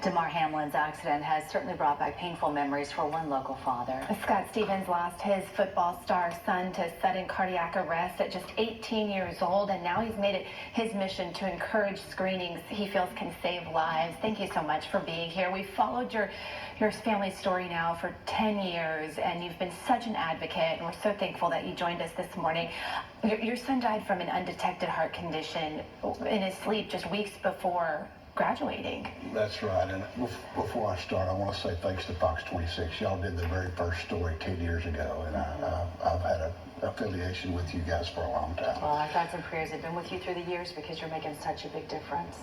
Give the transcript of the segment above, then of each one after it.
Damar Hamlin's accident has certainly brought back painful memories for one local father. Scott Stevens lost his football star son to sudden cardiac arrest at just 18 years old, and now he's made it his mission to encourage screenings he feels can save lives. Thank you so much for being here. We've followed your family story now for 10 years, and you've been such an advocate, and we're so thankful that you joined us this morning. Your son died from an undetected heart condition in his sleep just weeks before graduating. That's right. And before I start, I want to say thanks to Fox 26. Y'all did the very first story 10 years ago, and I've had an affiliation with you guys for a long time. Well, our thoughts and prayers have been with you through the years because you're making such a big difference.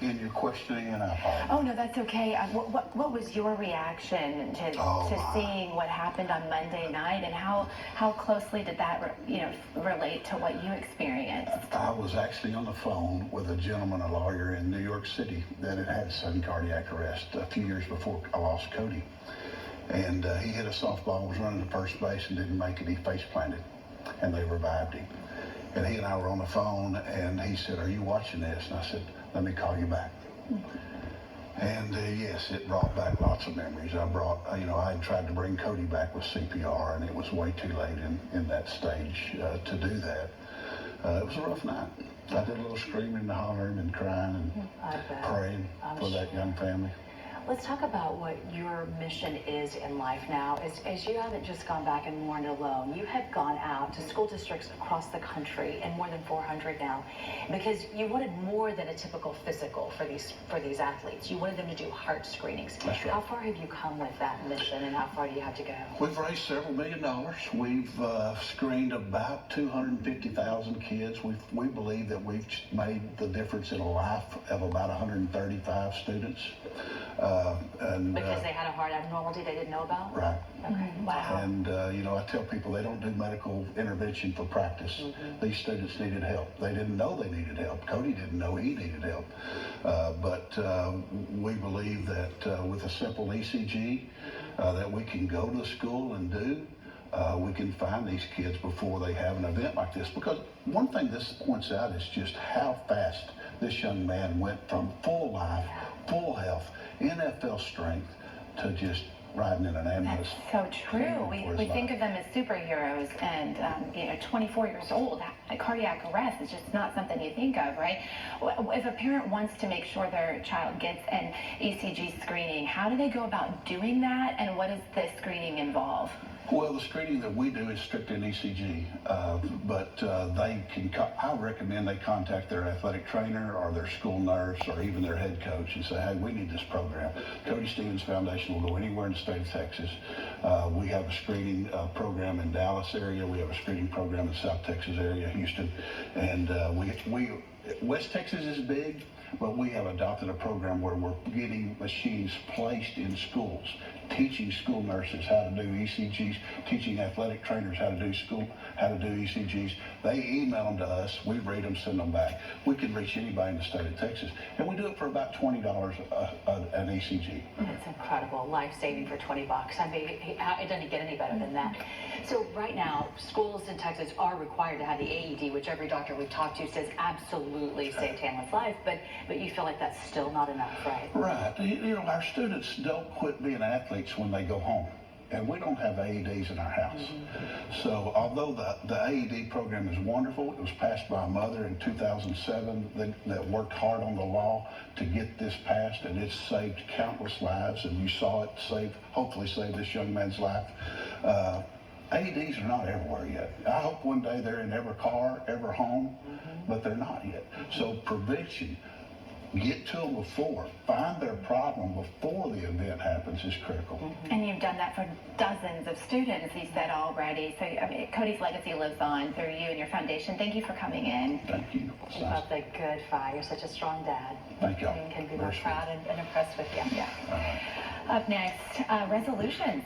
In your questioning, and I apologize. Oh, no, that's okay. What was your reaction to seeing what happened on Monday night, and how closely did that relate to what you experienced? I was actually on the phone with a gentleman, a lawyer in New York City, that had had sudden cardiac arrest a few years before I lost Cody. And he hit a softball, was running to first base and didn't make it. He face planted, and they revived him. And he and I were on the phone, and he said, "Are you watching this?" And I said, "Let me call you back." And yes, it brought back lots of memories. I had tried to bring Cody back with CPR, and it was way too late in that stage to do that. It was a rough night. I did a little screaming and hollering and crying and praying for that young family. Let's talk about what your mission is in life now. As you haven't just gone back and mourned alone, you have gone out to school districts across the country, and more than 400 now, because you wanted more than a typical physical for these athletes. You wanted them to do heart screenings. That's right. How far have you come with that mission, and how far do you have to go? We've raised several $1 million. We've screened about 250,000 kids. We believe that we've made the difference in a life of about 135 students. Because they had a heart abnormality they didn't know about? Right. Okay. Wow. And, I tell people they don't do medical intervention for practice. These students needed help. They didn't know they needed help. Cody didn't know he needed help. But we believe that with a simple ECG that we can go to the school and do, we can find these kids before they have an event like this. Because one thing this points out is just how fast this young man went from full life, full health, NFL strength, to just riding in an ambulance. That's so true. We think of them as superheroes, and 24 years old, cardiac arrest is just not something you think of, right? If a parent wants to make sure their child gets an ECG screening, how do they go about doing that, and what does the screening involve? Well, the screening that we do is strictly an ECG, but I recommend they contact their athletic trainer or their school nurse or even their head coach and say, "Hey, we need this program." Cody Stevens Foundation will go anywhere in the state of Texas. We have a screening program in Dallas area. We have a screening program in South Texas area, Houston, and West Texas is big, but we have adopted a program where we're getting machines placed in schools, teaching school nurses how to do ECGs, teaching athletic trainers how to do ECGs. They email them to us, we read them, send them back. We can reach anybody in the state of Texas, and we do it for about $20 an ECG. That's incredible, life-saving for $20. I mean, it doesn't get any better than that. So right now, schools in Texas are required to have the AED, which every doctor we've talked to says absolutely saved Hamlin's life, but you feel like that's still not enough, right? Right. Our students don't quit being athletes when they go home, and we don't have AEDs in our house. So although the AED program is wonderful, it was passed by a mother in 2007 that worked hard on the law to get this passed, and it's saved countless lives, and you saw it hopefully save this young man's life. AEDs are not everywhere yet. I hope one day they're in every car, every home, but they're not yet. So prevention, get to them before, find their problem before the event happens is critical. And you've done that for dozens of students, you said already. So Cody's legacy lives on through you and your foundation. Thank you for coming in. Thank you. Keep up the good fight. You're such a strong dad. Thank you. I can be more proud and impressed with you. Yeah. Up next, resolutions.